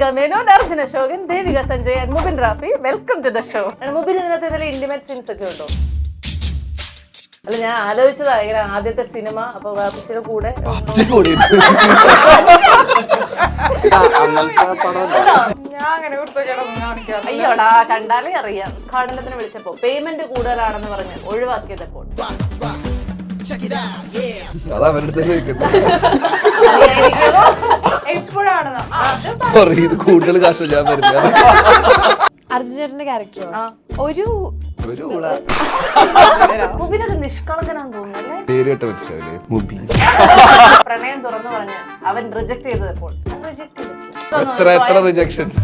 Malavika Menon, Arjuna Ashokan, Devika Sanjay and Mubin Rafi. Welcome to the show. Mubin ഇതിനകത്ത് ഇതിൽ intimate scenes ഒക്കെ ഉണ്ടോ? അല്ല, ഞാൻ ആലോചിച്ചതാ ഇങ്ങനെ ആദ്യത്തെ സിനിമ, അപ്പൊ വാപ്പിച്ചിയുടെ കൂടെ അയ്യോടാ കണ്ടാലേ അറിയാം. ഉദ്ഘാടനത്തിന് വിളിച്ചപ്പോ പേയ്മെന്റ് കൂടുതലാണെന്ന് പറഞ്ഞ് ഒഴിവാക്കിയതപ്പോൾ സോറി, ഇത് കൂടുതൽ കാശ് ഞാൻ വരുന്നത്. അർജുനന്റെ ക്യാരക്ടർ ഒരു മുബിനൊരു നിഷ്കളങ്കനാന്ന് തോന്നുന്നല്ലേ? പേരിട്ട് മനസ്സിലാവില്ലേ? മുബി. പ്രണയം തുറന്നു പറഞ്ഞ് അവൻ റിജക്ട് ചെയ്തപ്പോൾ എത്ര റിജക്ഷൻസ്.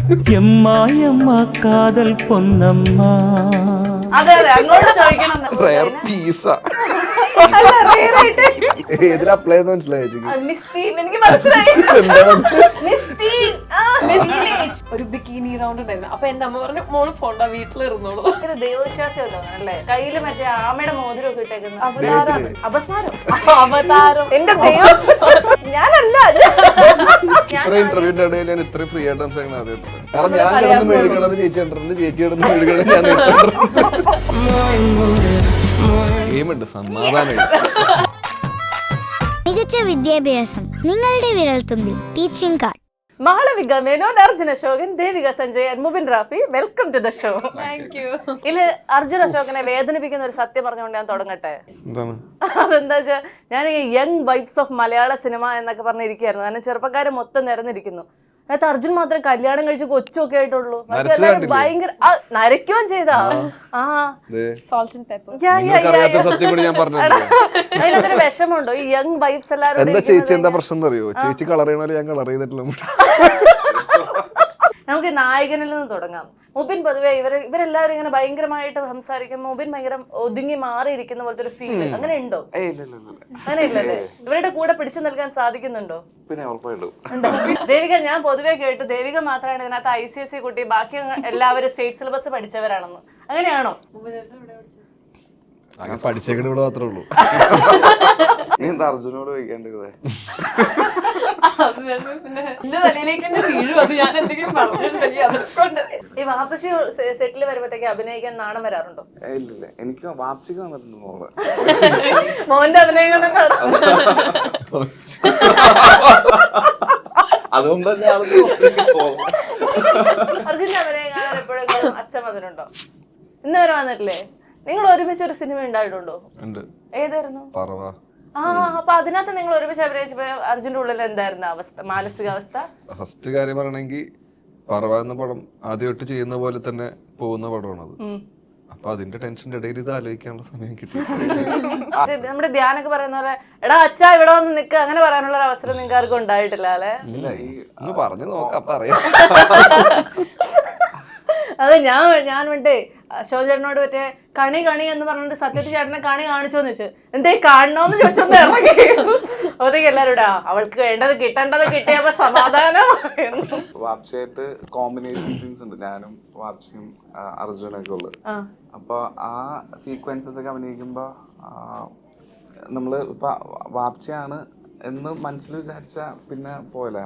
അതെ അതെ, അങ്ങോട്ട് ചോദിക്കണം. ഏതിൽ അപ്ലൈ ചെയ്ത് മനസ്സിലായി? എനിക്ക് മനസ്സിലായി. ഒരു ബിക്കിനി റൗണ്ട് ഉണ്ടായിരുന്നു. അപ്പൊ എന്റെ അമ്മ പറഞ്ഞു മോള് പോണ്ട, വീട്ടിലിരുന്നോളൂ. ദൈവവിശ്വാസിയല്ലോ അല്ലേ? കയ്യില് മറ്റേ ആമയുടെ മോതിരം ഒക്കെ ഇട്ടേക്കുന്നത് അവതാരം. എന്റെ ദൈവം, ഞാനല്ല. ഇത്ര ഇന്റർവ്യൂന്റെ ഇടയിൽ ഞാൻ ഇത്രയും ഫ്രീ ആയിട്ട് സംസാരിക്കണം ആദ്യം. കാരണം ഞാൻ കിടന്ന് മെഴുകണത് ചേച്ചി കണ്ടിട്ടുണ്ട്, ചേച്ചി കിടന്ന് മെഴുകണത് ഞാൻ ഗെയിമുണ്ട്. സമാധാനം. മികച്ച വിദ്യാഭ്യാസം നിങ്ങളുടെ വിരൽത്തുമ്പിൽ. Teaching card. Malavika Menon, Arjuna Ashokan, Devika Sanjay and Mubin Rafi. Welcome to the show. Thank you. ഇതില് അർജുന അശോകനെ വേദനിപ്പിക്കുന്ന ഒരു സത്യം പറഞ്ഞുകൊണ്ട് ഞാൻ തുടങ്ങട്ടെ. അതെന്താ വെച്ചാൽ ഞാൻ ഈ young vibes of Malayala cinema എന്നൊക്കെ പറഞ്ഞിരിക്കുകയായിരുന്നു. കാരണം ചെറുപ്പക്കാര് മൊത്തം നിരന്നിരിക്കുന്നു. അതിനകത്ത് അർജുൻ മാത്രം കല്യാണം കഴിച്ച് കൊച്ചൊക്കെ ആയിട്ടുള്ളൂ. ഭയങ്കര നരയ്ക്കുകയും ചെയ്താ. അതിനകത്തൊരു വിഷമുണ്ടോ ഈ യങ് വൈബ്സ് എല്ലാവരും? ചേച്ചി എന്താ പ്രശ്നം അറിയോ? ചേച്ചി കളർ ചെയ്യണല്ലോ, ഞാൻ കളർ ചെയ്തിട്ടില്ല. നമുക്ക് നായകനിൽ നിന്ന് തുടങ്ങാം. മുബിൻ പൊതുവെ ഇവരെല്ലാവരും ഇങ്ങനെ ഭയങ്കരമായിട്ട് സംസാരിക്കുമ്പോൾ മുബിൻ ഭയങ്കര ഒതുങ്ങി മാറിയിരിക്കുന്ന പോലത്തെ ഒരു ഫീൽ അങ്ങനെ ഉണ്ടോ? അങ്ങനെ ഇല്ലല്ലേ? ഇവരുടെ കൂടെ പിടിച്ചു നൽകാൻ സാധിക്കുന്നുണ്ടോ? പിന്നെ ദേവിക, ഞാൻ പൊതുവെ കേട്ടു ദേവിക മാത്രമാണ് ഇതിനകത്ത് ICSE കുട്ടി, ബാക്കി എല്ലാവരും സ്റ്റേറ്റ് സിലബസ് പഠിച്ചവരാണെന്ന്. അങ്ങനെയാണോ? പഠിച്ചേക്കണ ഇവിടെ മാത്രമേ ഉള്ളൂ. അർജുനോട് ചോദിക്കേണ്ടത്. ഈ വാപ്പച്ചി സെറ്റിൽ വരുമ്പോഴത്തേക്ക് അഭിനയിക്കാൻ നാണം വരാറുണ്ടോ? ഇല്ല, എനിക്ക് വാപ്പച്ചിക്ക് വന്നിട്ടുണ്ട് മോള്. മോന്റെ അഭിനയം കൊണ്ടാണ്. അതുകൊണ്ടല്ലേ അർജുന്റെ അഭിനയം കാണാൻ എപ്പോഴെങ്കിലും അച്ഛൻ വന്നിട്ടുണ്ടോ? ഇന്ന് വരെ വന്നിട്ടില്ലേ? നിങ്ങൾ ഒരുമിച്ച് ഒരു സിനിമ ഉണ്ടായിട്ടുണ്ടോ? ഏതായിരുന്നു? അപ്പൊ അതിനകത്ത് നിങ്ങൾ ഒരുമിച്ച് അഭിനയിച്ചപ്പോ അർജുന്റെ ഉള്ളിൽ എന്തായിരുന്നു അവസ്ഥ, മാനസികാവസ്ഥ? ഫസ്റ്റ് കാര്യം പറയണെങ്കിൽ പറവ എന്ന പടം ആദ്യമായിട്ട് ചെയ്യുന്ന പോലെ തന്നെ പോകുന്ന പടമാണത്. അപ്പൊ അതിന്റെ ടെൻഷന്റെ ഇടയിൽ ഇത് ആലോചിക്കാനുള്ള സമയം കിട്ടി. നമ്മുടെ ധ്യാനൊക്കെ പറയുന്ന പോലെ എടാ അച്ഛാ ഇവിടെ വന്ന് നിക്ക, അങ്ങനെ പറയാനുള്ള ഒരു അവസരം നിങ്ങൾക്ക് ആർക്കും ഉണ്ടായിട്ടില്ല അല്ലെ? ഒന്ന് പറഞ്ഞു നോക്കാം, പറയാം. അതെ, ഞാൻ വേണ്ടേ അശോക് ചേട്ടനോട് മറ്റേ കണി എന്ന് പറഞ്ഞിട്ട് സത്യത്തിൽ ചേട്ടനെ കണി കാണിച്ചോന്ന് ചോദിച്ചു. എന്തേ കാണണോന്ന് ചോദിച്ചോന്ന് ഇറങ്ങി. അപ്പോഴത്തേക്ക് എല്ലാവരും അവൾക്ക് വേണ്ടത് കിട്ടേണ്ടത് കിട്ടിയപ്പോ സമാധാനം. വാപ്സിയായിട്ട് കോമ്പിനേഷൻ സീൻസ് ഉണ്ട്, ഞാനും വാപ്സിയും അർജുനൊക്കെ ഉള്ളത്. അപ്പൊ ആ സീക്വൻസസ് ഒക്കെ അഭിനയിക്കുമ്പോ നമ്മള് ഇപ്പൊ വാപ്സിയാണ് എന്ന് മനസ്സിൽ വിചാരിച്ച പിന്നെ പോലെ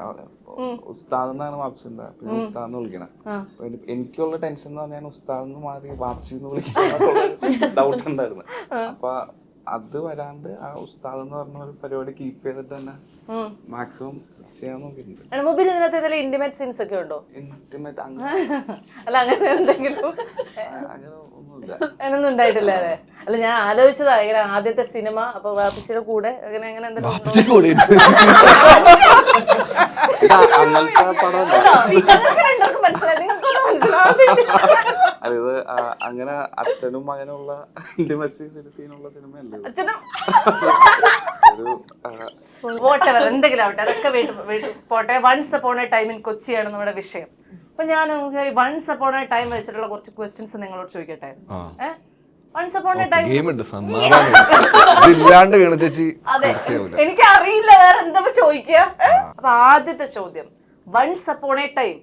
ഉസ്താദ് എന്നാണ് വാപ്സിന്റെ, പിന്നെ ഉസ്താദ് എന്ന് വിളിക്കണം. എനിക്കുള്ള ടെൻഷൻ എന്ന് പറഞ്ഞാൽ ഉസ്താദ് എന്ന് മാറി വാപ്സി എന്ന് വിളിക്കുന്ന ഡൗട്ട് ഉണ്ടായിരുന്നു. അപ്പൊ അത് വരാണ്ട് ആ ഉസ്താദ് എന്ന് പറഞ്ഞ ഒരു പരിപാടി കീപ്പ് ചെയ്തിട്ട് തന്നെ മാക്സിമം ചെയ്യാൻ നോക്കിയിട്ടുണ്ട്. ഇന്റിമേറ്റ് സീൻസ് ഒക്കെ ഉണ്ടോ? ഇന്റിമേറ്റ് അല്ല അങ്ങനെ എന്തെങ്കിലും അങ്ങനൊന്നും ഉണ്ടായിട്ടില്ല അല്ലേ? അല്ല, ഞാൻ ആലോചിച്ചതാ ഇങ്ങനെ ആദ്യത്തെ സിനിമ, അപ്പൊ വാപ്പിച്ചിയുടെ കൂടെ അങ്ങനെ അങ്ങനെ എന്തെങ്കിലും ഇത് അങ്ങനെ അച്ഛനും മകനുള്ള ഇന്റിമസി സീനുള്ള സിനിമയല്ലേ? എന്തെങ്കിലും ആവട്ടെ, അതൊക്കെ പോട്ടെ. Once upon a time in കൊച്ചിയാണ് നമ്മുടെ വിഷയം. അപ്പൊ ഞാൻ വൺസ് അപ്പോൺ എ ടൈം വെച്ചിട്ടുള്ള കുറച്ച് ക്വസ്റ്റ്യൻസ് നിങ്ങളോട് ചോദിക്കട്ടെ. വൺസ് അപ്പോൺ എ ടൈം എനിക്ക് അറിയില്ല വേറെ എന്താ ചോദിക്കുക. അപ്പൊ ആദ്യത്തെ ചോദ്യം, വൺസ് അപ്പോൺ എ ടൈം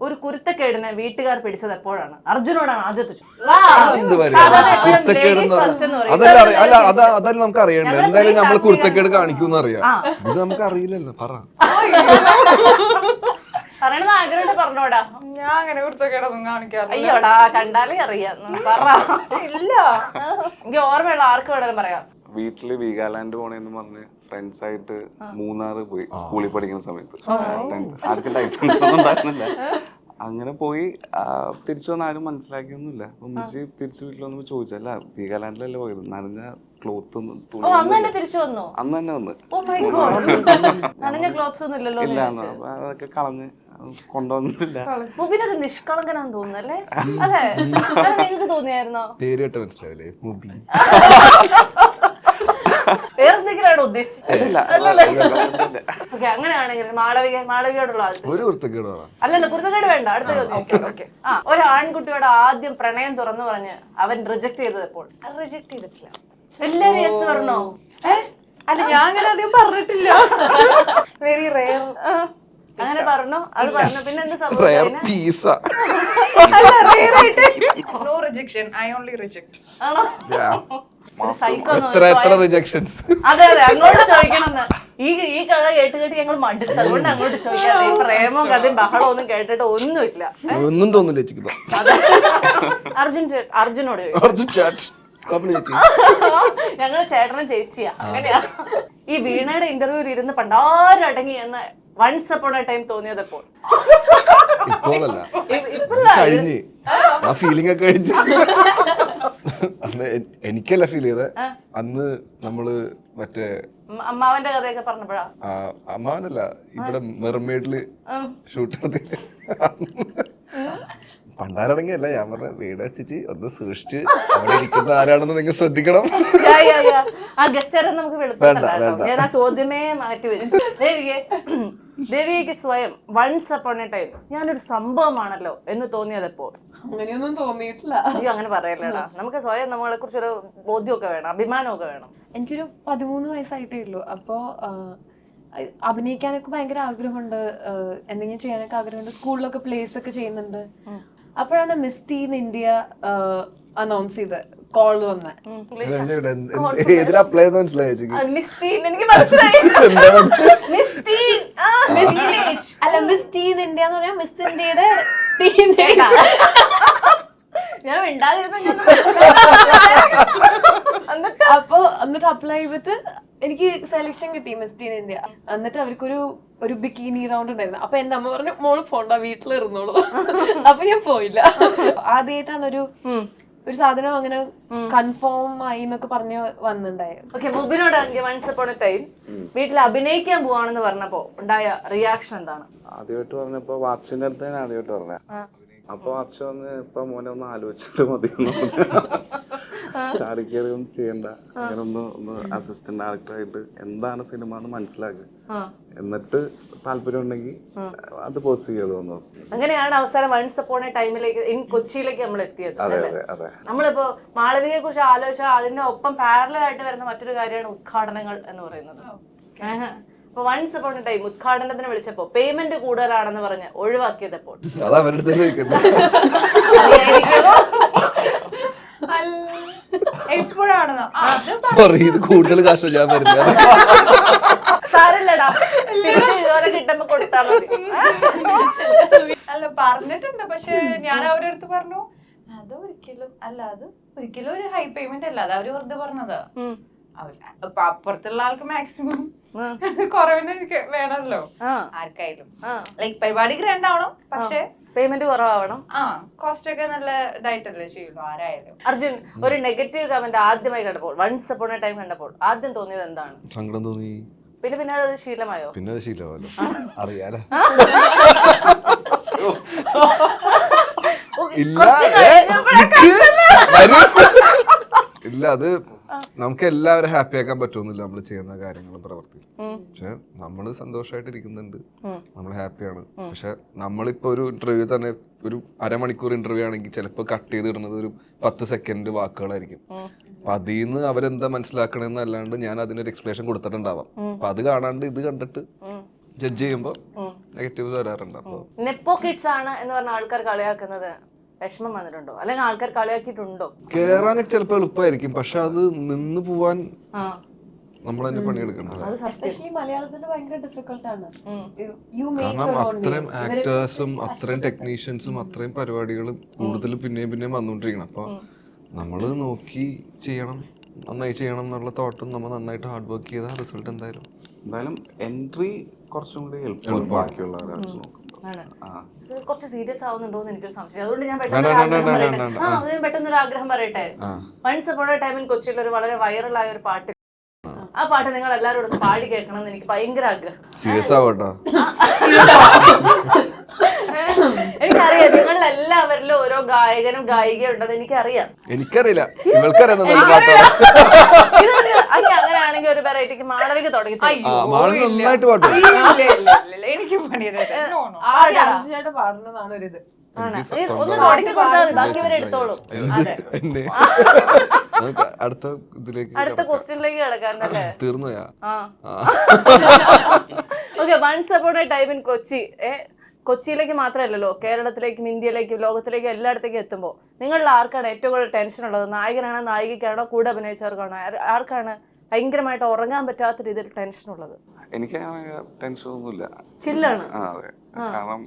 ഒരു കുരുത്തക്കേടിനെ വീട്ടുകാർ പിടിച്ചത് എപ്പോഴാണ്? അർജുനോടാണ് ആദ്യത്തെ അതല്ല നമുക്ക് അറിയണ്ടേ, എന്തായാലും നമ്മൾ കുരുത്തക്കേട് കാണിക്കൂന്ന് അറിയാം. ഇത് നമുക്ക് അറിയില്ലല്ലോ. പറ. പറയണത് ആഗ്രഹമായിട്ട് പറഞ്ഞോടാ. ഞാൻ അങ്ങനെ കുരുത്തക്കേടൊന്നും കാണിക്കാറില്ല. അയ്യോടാ, കണ്ടാലേ അറിയാം. പറ. ഇല്ല, എനിക്ക് ഓർമ്മയുള്ള ആർക്ക് വേണമെങ്കിലും പറയാം. വീട്ടില് വീഗാലാൻഡ് പോണേന്ന് പറഞ്ഞ് ഫ്രണ്ട്സ് ആയിട്ട് മൂന്നാറ് പോയി സ്കൂളിൽ പഠിക്കുന്ന സമയത്ത്. ആർക്കും ലൈസൻസ് ഒന്നും ഉണ്ടായിരുന്നില്ല. അങ്ങനെ പോയി തിരിച്ചു വന്ന ആരും മനസ്സിലാക്കിയൊന്നുമില്ല. ഒന്നിച്ച് തിരിച്ചു വീട്ടിൽ വന്നപ്പോ ചോദിച്ചല്ല വീഗാലാൻഡിലല്ലേ പോയത്, നനഞ്ഞ ക്ലോത്ത് തുണി അന്ന് തന്നെ തിരിച്ചു വന്നു. അന്ന് തന്നെ വന്ന് നനഞ്ഞ ക്ലോത്ത്സ് ഒന്നും ഇല്ലല്ലോ. ഇല്ലാന്ന് അതൊക്കെ കളഞ്ഞ് കൊണ്ടുവന്നിട്ടില്ല. മുബിനൊരു നിഷ്കളങ്കനാന്ന് തോന്നുന്നു അല്ലേ? അല്ലേ? നിങ്ങൾക്ക് തോന്നിയായിരുന്നോ? പേരിട്ട് മനസ്സിലാവില്ലേ മുബി? വേറെന്തെങ്കിലാണ് ഉദ്ദേശിച്ചത്. ഓക്കെ, അങ്ങനെയാണെങ്കിൽ മാളവികയോടുള്ള ഒരു കുരുത്തക്കേട് പറ. അല്ലല്ല, കുരുത്തക്കേട് വേണ്ട. അടുത്ത ചോദ്യം. ഒരു ആൺകുട്ടിയോട് ആദ്യം പ്രണയം തുറന്നു പറഞ്ഞ് അവൻ റിജക്ട് ചെയ്തപ്പോൾ? റിജക്ട് ചെയ്തിട്ടില്ല. എല്ലാരും യെസ് പറഞ്ഞോ? അല്ല, ഞാൻ അങ്ങനെ അധികം പറഞ്ഞിട്ടില്ല. Very rare. അങ്ങനെ പറഞ്ഞു. അത് പറഞ്ഞു. പിന്നെ എന്ത് സംഭവം? No rejection, I only reject. ആണോ? എത്ര റിജക്ഷൻസ്? അതെ അതെ, അങ്ങോട്ട് ചോദിക്കണം. ഈ കഥ കേട്ട് കേട്ട് ഞങ്ങൾ മടുത്തു. അതുകൊണ്ട് അങ്ങോട്ട് ചോദിക്കാം. ഈ പ്രേമവും കഥയും ബഹളവും ഒന്നും കേട്ടിട്ട് ഒന്നുമില്ല. ഒന്നും തോന്നില്ല. അർജുനോട് ചോദിക്കും. ഞങ്ങള് ചേട്ടനും ചേച്ചിയാ. അങ്ങനെയാ. ഈ വീണയുടെ ഇന്റർവ്യൂവിൽ ഇരുന്ന് പണ്ടാരും അടങ്ങി എന്ന് വൺസ് അപ്പോൺ എ ടൈം തോന്നിയതപ്പോൾ? ഇപ്പോഴല്ല, കഴിഞ്ഞ് ആ ഫീലിംഗ് ഒക്കെ കഴിഞ്ഞ്. അന്ന് എനിക്കല്ല ഫീൽ ചെയ്തേ. അന്ന് നമ്മള് മറ്റേ അമ്മാവന്റെ കഥയൊക്കെ പറഞ്ഞപ്പോഴാ? അമ്മാവനല്ല, ഇവിടെ മെർമെയ്ഡില് ഷൂട്ട് നടത്തി. പണ്ടാരടങ്ങിയല്ല, ഞാൻ പറഞ്ഞ വീട് വെച്ചിട്ട് ഒന്ന് സൂക്ഷിച്ച് അവിടെ ഇരിക്കുന്ന ആരാണെന്ന് നിങ്ങൾ ശ്രദ്ധിക്കണം. ആ ഗസ്റ്റ് നമുക്ക് വെളുപ്പില്ല. ഞാൻ ആ ചോദ്യമേ മാറ്റി വരും. ദേവികയ്ക്ക് സ്വയം വൺസ് അപ്പോൺ എ ടൈം ഞാനൊരു സംഭവമാണല്ലോ എന്ന് തോന്നിയതെപ്പോൾ? അങ്ങനെയൊന്നും തോന്നിയിട്ടില്ല. അയ്യോ, അങ്ങനെ പറയല്ലേടാ. നമുക്ക് സ്വയം നമ്മളെ കുറിച്ചൊരു ബോധ്യമൊക്കെ വേണം, അഭിമാനമൊക്കെ വേണം. എനിക്കൊരു 13 വയസ്സായിട്ടേ ഉള്ളൂ. അപ്പോ അഭിനയിക്കാനൊക്കെ ഭയങ്കര ആഗ്രഹമുണ്ട്, എന്തെങ്കിലും ചെയ്യാനൊക്കെ ആഗ്രഹമുണ്ട്. സ്കൂളിലൊക്കെ പ്ലേസ് ഒക്കെ ചെയ്യുന്നുണ്ട്. അപ്പോഴാണ് മിസ് ടീൻ ഇന്ത്യ അനൗൺസ് ചെയ്ത് കോൾ വന്ന. അല്ല, മിസ് ടീൻ ഇന്ത്യ എന്ന് പറയാ മിസ് ഇന്ത്യയുടെ ഞാൻ അപ്പൊ എന്നിട്ട് അപ്ലൈ ചെയ്തിട്ട് എനിക്ക് സെലക്ഷൻ കിട്ടി മിസ് ടീൻ ഇന്ത്യ. എന്നിട്ട് അവർക്കൊരു ബിക്കിനി റൗണ്ട് ഉണ്ടായിരുന്നു. അപ്പൊ എന്റെ അമ്മ പറഞ്ഞു മോള് പോണ്ട, വീട്ടിലിരുന്നോളൂ. അപ്പൊ ഞാൻ പോയില്ല. ആദ്യമായിട്ടാണ് ഒരു സാധനം അങ്ങനെ കൺഫേം ആയി എന്നൊക്കെ പറഞ്ഞ് വന്നിട്ടുണ്ടായത്. ഓക്കെ, മുബിനോട് വൺസ് അപ്പോൺ എ ടൈം വീട്ടിൽ അഭിനയിക്കാൻ പോവാണെന്ന് പറഞ്ഞപ്പോ ഉണ്ടായ റിയാക്ഷൻ എന്താണ്? ആദ്യമായിട്ട് പറഞ്ഞപ്പോ വാപ്സിന്റെ അടുത്ത് ഞാൻ ആദ്യമായിട്ട് പറഞ്ഞ. അപ്പൊ വാപ്സി വന്ന് ഇപ്പൊ മോനെ ഒന്ന് ആലോചിച്ചിട്ട് മതി, ചാടിക്കേറി ഒന്നും ചെയ്യണ്ട, അങ്ങനെ ഒന്ന് അസിസ്റ്റന്റ് ഡയറക്ടറായിട്ട് എന്താണ് സിനിമ എന്ന് മനസ്സിലാക്കുക, എന്നിട്ട് താല്പര്യം ഉണ്ടെങ്കിൽ അത് പോസ്റ്റ് ചെയ്ത് വന്നു. അങ്ങനെയാണ് അവസാനം വൺസ് അപ്പോൺ എ ടൈമിലേക്ക് കൊച്ചിയിലേക്ക് നമ്മൾ എത്തിയത്. അതെ അതെ അതെ. നമ്മളിപ്പോ മാളവികയെ കുറിച്ച് ആലോചിച്ചാൽ അതിന്റെ ഒപ്പം പാരലൽ ആയിട്ട് വരുന്ന മറ്റൊരു കാര്യമാണ് ഉദ്ഘാടനങ്ങൾ എന്ന് പറയുന്നത്. അപ്പൊ വൺസ് അപ്പോൺ എ ടൈം ഉദ്ഘാടനത്തിന് വിളിച്ചപ്പോ പേയ്മെന്റ് കൂടുതലാണെന്ന് പറഞ്ഞ് ഒഴിവാക്കിയതപ്പോൾ? എപ്പോഴാണ് കൂടുതൽ കാശ് ഞാൻ സാരല്ലടാ, ഇതുവരെ കിട്ടുമ്പോ കൊടുത്താ മതി. അല്ല, പറഞ്ഞിട്ടുണ്ട്. പക്ഷെ ഞാൻ അവരുടെ അടുത്ത് പറഞ്ഞു അത് ഒരിക്കലും ഒരു ഹൈ പേയ്മെന്റ് അല്ല, അത് അവര് വെറുതെ പറഞ്ഞത്. അപ്പുറത്തുള്ള ആൾക്ക് മാക്സിമം കുറവിന് വേണമല്ലോ ആർക്കായാലും. ലൈക് പരിപാടി ഗ്രാൻഡ് ആവണം, പക്ഷെ പേയ്മെന്റ് കുറവാവണം. കോസ്റ്റ് ഒക്കെ നല്ല ഇതായിട്ടല്ലേ ചെയ്യുള്ളൂ ആരായാലും. അർജുൻ, ഒരു നെഗറ്റീവ് കമന്റ് ആദ്യമായി കണ്ടപ്പോൾ, വൺസ് അപ്പോൺ എ ടൈം കണ്ടപ്പോൾ ആദ്യം തോന്നിയത് എന്താണ്? സങ്കടം തോന്നി. പിന്നെ അത് ശീലമായോ? പിന്നെ അത് ശീലമായല്ലോ, അറിയാലോ. ഇല്ല, അത് നമുക്ക് എല്ലാവരും ഹാപ്പി ആക്കാൻ പറ്റുമെന്നില്ല നമ്മൾ ചെയ്യുന്ന കാര്യങ്ങളും പ്രവർത്തിക്കും. പക്ഷെ നമ്മള് സന്തോഷമായിട്ടിരിക്കുന്നുണ്ട്, നമ്മൾ ഹാപ്പിയാണ്. പക്ഷെ നമ്മളിപ്പോ ഒരു ഇന്റർവ്യൂ തന്നെ ഒരു അരമണിക്കൂർ ഇന്റർവ്യൂ ആണെങ്കിൽ ചിലപ്പോൾ കട്ട് ചെയ്തിടുന്നത് ഒരു 10 സെക്കൻഡ് വാക്കുകളായിരിക്കും. അപ്പൊ അതിൽ നിന്ന് അവരെന്താ മനസ്സിലാക്കണെന്ന് അല്ലാണ്ട് ഞാൻ അതിനൊരു എക്സ്പ്ലനേഷൻ കൊടുത്തിട്ടുണ്ടാവാം. അപ്പൊ അത് കാണാണ്ട് ഇത് കണ്ടിട്ട് ജഡ്ജ് ചെയ്യുമ്പോ നെഗറ്റീവ്സ് വരാറുണ്ട്. അപ്പൊ നെപ്പോ കിഡ്സ് ആണ് എന്ന് പറഞ്ഞ ആൾക്കാർ കളിയാക്കുന്നത് വിഷമം വന്നിട്ടുണ്ടോ, അല്ലെങ്കിൽ ആൾക്കാർ കളിയാക്കിയിട്ടുണ്ടോ? കേറാനൊക്കെ ചിലപ്പോ എളുപ്പമായിരിക്കും, പക്ഷെ അത് നിന്ന് പോവാൻ നമ്മൾ തന്നെ പണിയെടുക്കണം. എസ്പെഷ്യലി മലയാളത്തിൽ ഭയങ്കര ഡിഫിക്കൽട്ട് ആണ്. യു കാരണം മേക്ക് അത്രയും ആക്ടേഴ്സും അത്രയും ടെക്നീഷ്യൻസും അത്രയും പരിപാടികൾ കൂടുതൽ പിന്നെയും വന്നുകൊണ്ടിരിക്കണം. അപ്പൊ നമ്മള് നോക്കി ചെയ്യണം, നന്നായി ചെയ്യണം എന്നുള്ള തോട്ടും നമ്മൾ നന്നായിട്ട് ഹാർഡ് വർക്ക് ചെയ്താൽ റിസൾട്ട് എന്തായാലും എൻട്രി കുറച്ചും കൂടി എളുപ്പമാണ് ബാക്കിയുള്ളവരെ വെച്ച് നോക്കുമ്പോൾ. കുറച്ച് സീരിയസ് ആവുന്നുണ്ടോ എന്ന് എനിക്കൊരു സംശയം. അതുകൊണ്ട് ഞാൻ പെട്ടെന്നൊരു ആഗ്രഹം പറയട്ടെ. Once upon a time in കൊച്ചിയിൽ ഒരു വളരെ വൈറലായ ഒരു പാട്ട്, ആ പാട്ട് നിങ്ങൾ എല്ലാവരും ഒന്ന് പാടി കേൾക്കണം എന്ന് എനിക്ക് ഭയങ്കര ആഗ്രഹം. സീരിയസ് ആവട്ടോ. എനിക്കറിയാം നിങ്ങളിൽ എല്ലാവരിലും ഓരോ ഗായകനും ഗായികയും ഉണ്ടെന്ന് എനിക്കറിയാം. എനിക്കറിയില്ല, ഇവൾക്കറിയാം. അങ്ങനെയാണെങ്കിൽ ഒരു വെറൈറ്റിക്ക് മാളവിക തുടങ്ങി. നന്നായിട്ട് പാട്ടു. എനിക്ക് അർജുനായിട്ട് പാടുന്നതാണ് ഒരിത്. ഒന്ന് തുടങ്ങി കൊടുത്താൽ മതി, ബാക്കി ഇവരെ എടുത്തോളും. അടുത്ത ഇതിലേക്ക്, അടുത്ത ക്വസ്റ്റ്യനിലേക്ക് കിടക്കാനല്ലേ? തീർന്നുയാ? Okay, once upon a time in Kochi. കൊച്ചിയിലേക്ക് മാത്രമല്ലല്ലോ, കേരളത്തിലേക്കും ഇന്ത്യയിലേക്കും ലോകത്തിലേക്കും എല്ലായിടത്തേക്കും എത്തുമ്പോൾ നിങ്ങളിൽ ആർക്കാണ് ഏറ്റവും കൂടുതൽ ടെൻഷൻ ഉള്ളത്? നായകനാണോ, നായികക്കാണോ, കൂടെ അഭിനയിച്ചവർക്കാണോ? ആർക്കാണ് ഭയങ്കരമായിട്ട് ഉറങ്ങാൻ പറ്റാത്ത രീതിയിൽ ടെൻഷൻ ഉള്ളത്? എനിക്ക് ടെൻഷൻ ഒന്നുമില്ല, ചില്ലാണ്. അതെ, കാരണം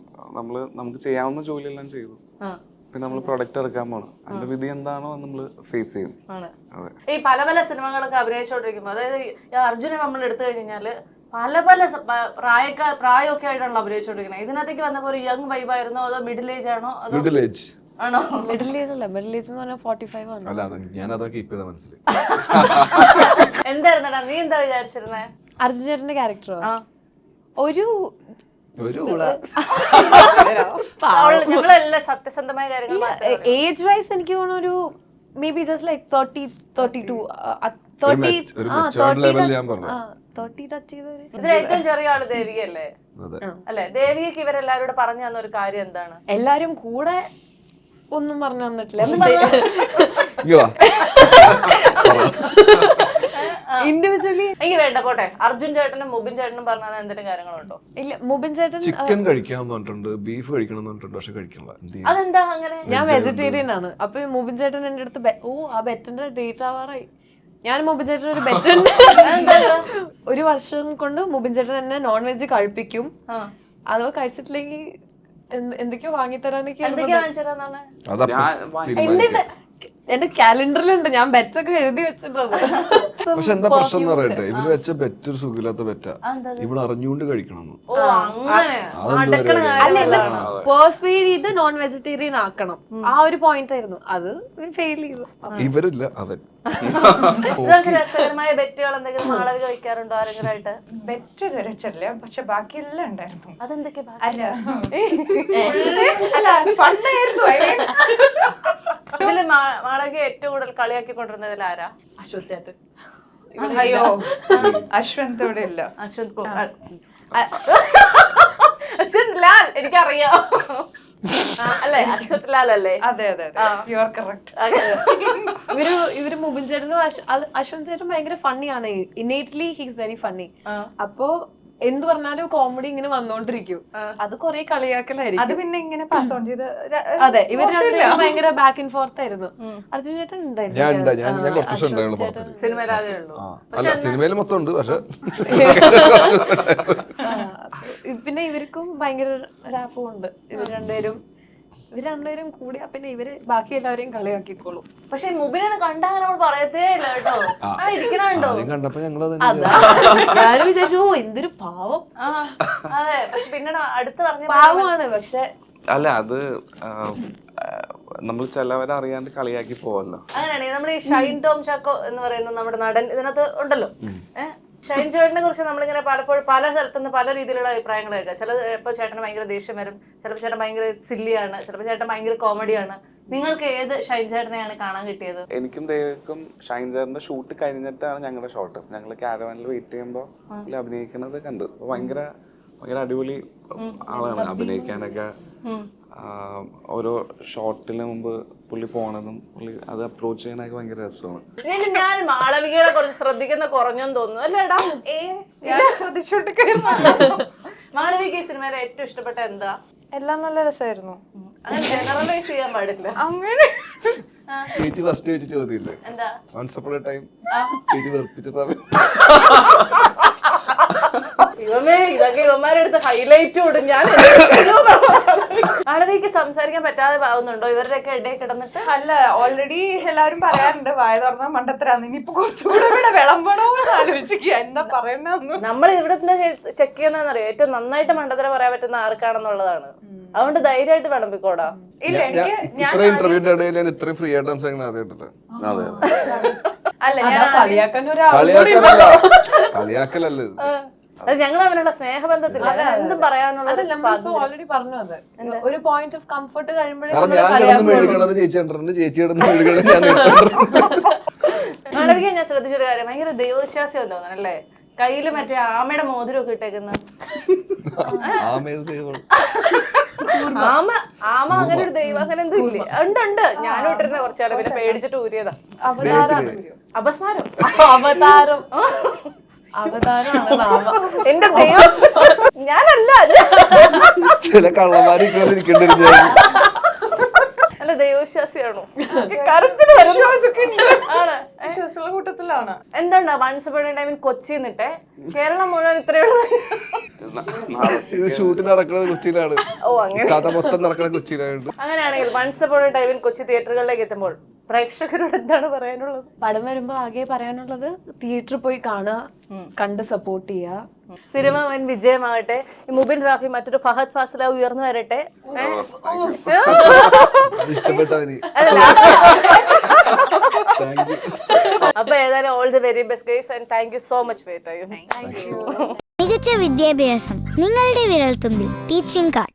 നമുക്ക് ചെയ്യാവുന്ന ജോലിയെല്ലാം ചെയ്തു. പിന്നെ നമ്മൾ പ്രൊഡക്റ്റ് ഇറക്കാൻ പോണം, അതിന്റെ വിധി എന്താണോ നമ്മൾ ഫേസ് ചെയ്യും. ഈ പല പല സിനിമകളൊക്കെ അഭിനയിച്ചോണ്ടിരിക്കുമ്പോ, അതായത് അർജുനെ നമ്മൾ എടുത്തു കഴിഞ്ഞാല് പല പല പ്രായമൊക്കെ ആയിട്ടാണല്ലോ അഭിനയിച്ചോണ്ടിരിക്കുന്നത്. ഇതിനകത്തേക്ക് വന്നപ്പോ ഒരു യങ് വൈബായിരുന്നോ അതോ മിഡിൽ ഏജ് ആണോ? മിഡിൽ ഏജ് ആണോ? മിഡിൽ ഏജ് അല്ല, മിഡിൽ ഏജ് എന്ന് പറഞ്ഞാൽ 45 ആണ്. അല്ല, ഞാൻ അതാ കീപ്പ് ചെയ്താ മനസ്സിലായി. എന്തായിരുന്നടാ നീ എന്താ വിചാരിച്ചിരുന്നേ? അർജുൻ ചേട്ടന്റെ ക്യാരക്ടറോ? ഒരു ഞങ്ങളെല്ലാം സത്യസന്ധമായ കാര്യങ്ങൾ. ഏജ് വൈസ് എനിക്ക് തോന്നുന്നു ഒരു മേ ബി ജസ്റ്റ് ലൈക്ക് 32 ഇതിൽ ഏറ്റവും ചെറിയ ആള് ദേവികയല്ലേ? അല്ലെ, ദേവികക്ക് ഇവരെല്ലാവരോട് പറഞ്ഞു തന്ന ഒരു കാര്യം എന്താണ്? എല്ലാരും കൂടെ ഒന്നും പറഞ്ഞു തന്നിട്ടില്ല. ഇൻഡിവിജ്വലി എനിക്ക് വേണ്ട, പോട്ടെ. അർജുൻ ചേട്ടനും മുബിൻ ചേട്ടനും പറഞ്ഞാൽ എന്തെങ്കിലും കാര്യങ്ങളുണ്ടോ? ഇല്ല, മുബിൻ ചേട്ടൻ ചിക്കൻ കഴിക്കാൻ പറഞ്ഞിട്ടുണ്ട്, ബീഫ് കഴിക്കണം എന്ന് പറഞ്ഞിട്ടുണ്ട്, പക്ഷെ കഴിക്കണില്ല. അതെന്താ അങ്ങനെ? ഞാൻ വെജിറ്റേറിയൻ ആണ്. അപ്പൊ മുബിൻ ചേട്ടൻ എന്റെ അടുത്ത് ആ ബെറ്റിന്റെ ഡേറ്റ് ആവാറായി. ഞാൻ മുബിൻ ചേട്ടൻ ഒരു ബെറ്റ് ഉണ്ട്, ഒരു വർഷം കൊണ്ട് മുബിൻ ചേട്ടൻ എന്നെ നോൺ വെജ് കഴിപ്പിക്കും. അതോ കഴിച്ചിട്ടില്ലെങ്കിൽ എന്തൊക്കെയോ വാങ്ങിത്തരാനൊക്കെ എന്റെ കാലണ്ടറിലുണ്ട്. ഞാൻ ബെറ്റൊക്കെ എഴുതി വെച്ചിട്ടുണ്ട്. പക്ഷെ എന്താ പ്രശ്നം എന്ന് പറയട്ടെ, ഇവര് വെച്ച ബെറ്റ് ഒരു സുഖമില്ലാത്ത ബെറ്റാ. ഇവിടെ അറിഞ്ഞുകൊണ്ട് കഴിക്കണം. പേഴ്സ്വേഡ് ചെയ്ത് നോൺ വെജിറ്റേറിയൻ ആക്കണം, ആ ഒരു പോയിന്റ് ആയിരുന്നു. അത് ഫെയിൽ ചെയ്തു. ഇവരില്ല, അവൻ. രസകരമായ ബെറ്റുകൾ എന്തെങ്കിലും മാളവിക വയ്ക്കാറുണ്ടോ ആരെങ്കിലുമായിട്ട്? ബെറ്റ് ധരിച്ചില്ല, പക്ഷെ ബാക്കിയെല്ലാം ഉണ്ടായിരുന്നു. അതെന്തൊക്കെ? ഇതില് മാളവിക ഏറ്റവും കൂടുതൽ കളിയാക്കിക്കൊണ്ടിരുന്നതിൽ ആരാ? അശ്വത് ചേട്ടൻ. അയ്യോ, അശ്വന്ത് ഇവിടെ ഇല്ല. അശ്വന്ത് ലാൽ, എനിക്കറിയാം. അല്ലേ, അശ്വത് ലാൽ അല്ലേ? അതെ അതെ, യു ആർ കറക്റ്റ്. ഇവര് മുബിൻ ചേട്ടനും അശ്വന്ത് ചേട്ടൻ ഭയങ്കര ഫണ്ണിയാണ്. ഇന്നേറ്റ്ലി ഹീസ് വെരി ഫണ്ണി. അപ്പോ എന്ത് പറഞ്ഞാലും കോമഡി ഇങ്ങനെ വന്നോണ്ടിരിക്കും. അത് കൊറേ കളിയാക്കലായിരിക്കും. അത് പിന്നെ ഇങ്ങനെ പാസ് ഓൺ ചെയ്ത്. അതെ, ഇവർ ഭയങ്കര ബാക്ക് ആൻഡ് ഫോർത്ത് ആയിരുന്നു. അർജുൻ ചേട്ടൻ സിനിമയിൽ മൊത്തം ഉണ്ട്, പക്ഷെ പിന്നെ ഇവർക്കും ഭയങ്കര റാപ്പും ഉണ്ട്. ഇവർ രണ്ടുപേരും കൂടി പിന്നെ ഇവര് ബാക്കി എല്ലാവരെയും കളിയാക്കിക്കോളും. പക്ഷെ മുബിനെ കണ്ടാ നമ്മൾ പറയത്തേ ഇല്ല കേട്ടോ. ഇരിക്കണോ കണ്ടപ്പോ ഞാൻ വിചാരിച്ചു എന്തൊരു പാവം. അതെ, പക്ഷെ പിന്നീട് അടുത്ത് പറഞ്ഞ പാവമാണ്. പക്ഷെ അല്ല, അത് നമ്മൾ ചിലവരെ അറിയാണ്ട് കളിയാക്കി പോവല്ലോ. അങ്ങനെയാണെങ്കിൽ നമ്മുടെ ഈ ഷൈൻ ടോം ചാക്കോ എന്ന് പറയുന്ന നമ്മുടെ നടൻ ഇതിനകത്ത് ഉണ്ടല്ലോ. ഷൈൻ ചേട്ടനെ കുറിച്ച് നമ്മളിങ്ങനെ പലപ്പോഴും പല സ്ഥലത്തുനിന്ന് പല രീതിയിലുള്ള അഭിപ്രായങ്ങൾ കേൾക്കുക. ചിലപ്പോൾ ചേട്ടന് ഭയങ്കര ദേഷ്യം വരും, ചിലപ്പോൾ ചേട്ടൻ ഭയങ്കര സില്ലിയാണ്, ചിലപ്പോൾ ചേട്ടൻ ഭയങ്കര കോമഡിയാണ്. നിങ്ങൾക്ക് ഏത് ഷൈൻ ചേട്ടനെയാണ് കാണാൻ കിട്ടിയത്? എനിക്കും ദേവിക്കും ഷൈൻ ചേട്ടന്റെ ഷൂട്ട് കഴിഞ്ഞിട്ടാണ് ഞങ്ങളുടെ ഷോട്ട്. ഞങ്ങൾ കാരവാനിൽ വെയിറ്റ് ചെയ്യുമ്പോൾ അഭിനയിക്കുന്നത് കണ്ടു. ഭയങ്കര അടിപൊളി ആളാണ് അഭിനയിക്കാനൊക്കെ. ഓരോ ഷോട്ടിന് മുമ്പ് പുള്ളി പോണതും പുള്ളി അത് അപ്രോച്ച് ചെയ്യാനൊക്കെ ഭയങ്കര രസമാണ്. ഞാൻ മാളവികയെ കുറിച്ച് ശ്രദ്ധിക്കുന്ന കുറഞ്ഞെന്ന് തോന്നുന്നു അല്ലേടാ? മാളവിക ഈ സിനിമയിലെ ഏറ്റവും ഇഷ്ടപ്പെട്ട എന്താ? എല്ലാം നല്ല രസമായിരുന്നു. അങ്ങനെ ജനറലൈസ് ചെയ്യാൻ പാടില്ല. അങ്ങനെ ചേച്ചി ഫസ്റ്റ് ചോദിച്ച ചോദ്യമില്ലേ എന്താ വൺസ് അപ്പോൺ എ ടൈം ചേച്ചി വെറുപ്പിച്ച സമയം ഇതൊക്കെ ഇവന്മാരെടുത്ത് ഹൈലൈറ്റ് കൊടും. ഞാൻ ആളവിക്ക് സംസാരിക്കാൻ പറ്റാതെ ആവുന്നുണ്ടോ ഇവരുടെയൊക്കെ ഇടയിൽ കിടന്നിട്ട്? അല്ല, ഓൾറെഡി എല്ലാരും പറയാറുണ്ട് വായ തുറന്ന മണ്ടത്തരാന്ന്. ഇനിയിപ്പോ കുറച്ചുകൂടെ ഇവിടെ വിളമ്പണോ എന്ന് ആലോചിക്കുക, എന്താ പറയണെന്ന്. നമ്മൾ ഇവിടെ ചെക്ക് ചെയ്യുന്നറിയോ ഏറ്റവും നന്നായിട്ട് മണ്ടത്തരം പറയാൻ പറ്റുന്ന ആർക്കാണെന്നുള്ളതാണ്. അതുകൊണ്ട് ധൈര്യമായിട്ട് വിളമ്പിക്കോടാ. ഇല്ല, എനിക്ക് ഇത്ര ഇന്റർവ്യൂന്റെ ഇടയിൽ ഞാൻ ഇത്രയും ഫ്രീ ആയിട്ട് സംസാരിക്കണം ആദ്യമായിട്ടില്ല. അല്ല, ഞാൻ കളിയാക്കാൻ കളിയാക്കലല്ല ഇത്. അത് ഞങ്ങൾ തമ്മിലുള്ള സ്നേഹബന്ധത്തില്ല എന്തും പറയാനുള്ളത്. ഓൾറെഡി പറഞ്ഞു അത് ഒരു പോയിന്റ് ഓഫ് കംഫർട്ട് കഴിയുമ്പോഴേ കാരണം ഞാൻ കിടന്ന് മെഴുകണത് ചേച്ചി കണ്ടിട്ടുണ്ട്, ചേച്ചി കിടന്ന് മെഴുകണത് ഞാൻ ആളവിക്ക് ഞാൻ ശ്രദ്ധിച്ചൊരു കാര്യം, ഭയങ്കര ദൈവവിശ്വാസം തോന്നണല്ലേ? കയ്യില് മറ്റേ ആമയുടെ മോതിരം ഒക്കെ ഇട്ടേക്കുന്ന ആമ അങ്ങനെ ഒരു ദൈവം അങ്ങനെ എന്തും ഇല്ലേ? ഉണ്ട്. ഞാനും ഇട്ടിരുന്ന കുറച്ചാള് പിന്നെ പേടിച്ചിട്ട് ഊരിയതാ. അപസ്മാരം എന്റെ ദൈവം ഞാനല്ല ചില കള്ളന്മാര് ഇരിക്കേണ്ടി അല്ല ദൈവവിശ്വാസിയാണോ? വിശ്വാസമുള്ള കൂട്ടത്തിലാണ്. എന്താണ് വൺസ് അപ്പോൺ എ ടൈമിൽ കൊച്ചി നിന്നിട്ടെ കേരളം മുഴുവൻ ഇത്രയുള്ള ഇത് ഷൂട്ട് നടക്കുന്നത് കൊച്ചിയിലാണ്. ഓ അങ്ങനെ കഥ മൊത്തം നടക്കുന്നത് കൊച്ചിയിലായിട്ട്. അങ്ങനെയാണെങ്കിൽ വൺസ് അപ്പോൺ എ ടൈമിൽ കൊച്ചി തിയേറ്ററുകളിലേക്ക് എത്തുമ്പോൾ പ്രേക്ഷകരോട് എന്താണ് പറയാനുള്ളത്? പടം വരുമ്പോ ആകെ പറയാനുള്ളത് തിയേറ്ററിൽ പോയി കാണുക, കണ്ട് സപ്പോർട്ട് ചെയ്യുക. സിനിമ വൻ വിജയമാകട്ടെ. ഈ മുബിൻ റാഫി മറ്റൊരു ഫഹദ് ഫാസില ഉയർന്നു വരട്ടെ. ഇഷ്ടപ്പെട്ടവന് അപ്പൊ ഏതായാലും all the very best guys and thank you so much for your time. മികച്ച വിദ്യാഭ്യാസം നിങ്ങളുടെ വിരൽത്തുമ്പിൽ ടീച്ചിങ് കാർഡ്.